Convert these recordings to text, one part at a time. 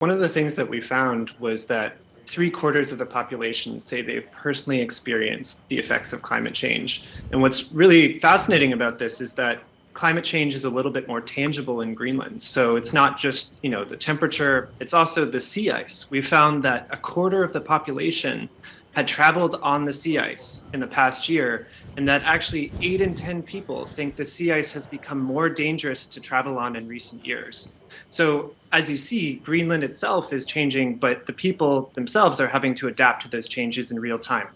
One of the things that we found was that three-quarters of the population say they've personally experienced the effects of climate change. And what's really fascinating about this is that climate change is a little bit more tangible in Greenland. So it's not just, the temperature, it's also the sea ice. We found that a quarter of the population had traveled on the sea ice in the past year, and that actually 8 in 10 people think the sea ice has become more dangerous to travel on in recent years. So as you see, Greenland itself is changing, but the people themselves are having to adapt to those changes in real time.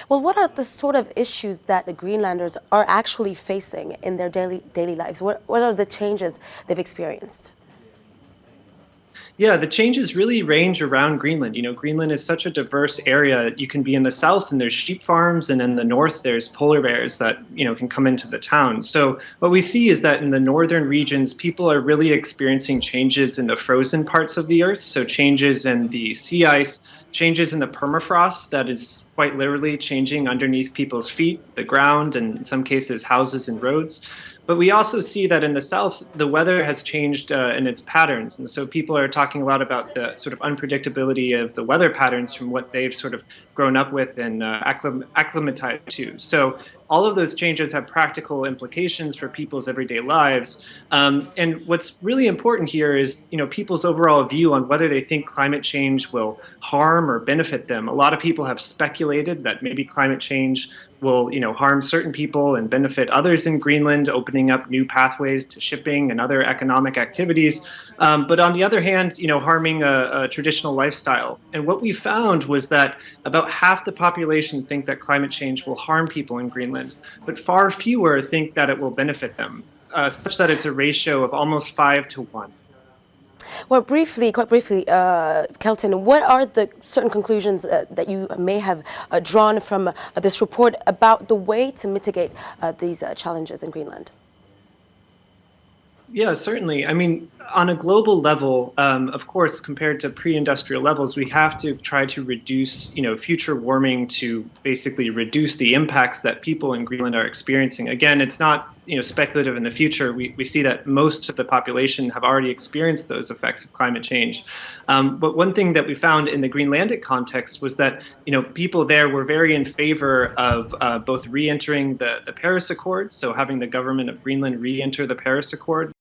Well, what are the sort of issues that the Greenlanders are actually facing in their daily lives? What are the changes they've experienced? Yeah, the changes really range around Greenland. Greenland is such a diverse area. You can be in the south and there's sheep farms, and in the north there's polar bears that, can come into the town. So what we see is that in the northern regions, people are really experiencing changes in the frozen parts of the earth. So changes in the sea ice, changes in the permafrost that is quite literally changing underneath people's feet, the ground, and in some cases houses and roads. But we also see that in the south, the weather has changed in its patterns. And so people are talking a lot about the sort of unpredictability of the weather patterns from what they've sort of grown up with and acclimatized to. So all of those changes have practical implications for people's everyday lives. And what's really important here is, people's overall view on whether they think climate change will harm or benefit them. A lot of people have speculated that maybe climate change will, harm certain people and benefit others in Greenland, opening up new pathways to shipping and other economic activities. But on the other hand, harming a traditional lifestyle. And what we found was that about half the population think that climate change will harm people in Greenland, but far fewer think that it will benefit them, such that it's a ratio of almost 5 to 1. Well, quite briefly, Kelton, what are the certain conclusions that you may have drawn from this report about the way to mitigate these challenges in Greenland? Yeah, certainly. I mean, on a global level, of course, compared to pre-industrial levels, we have to try to reduce, future warming to basically reduce the impacts that people in Greenland are experiencing. Again, it's not, speculative in the future. We see that most of the population have already experienced those effects of climate change. But one thing that we found in the Greenlandic context was that, people there were very in favor of both re-entering the Paris Accord, so having the government of Greenland re-enter the Paris Accord,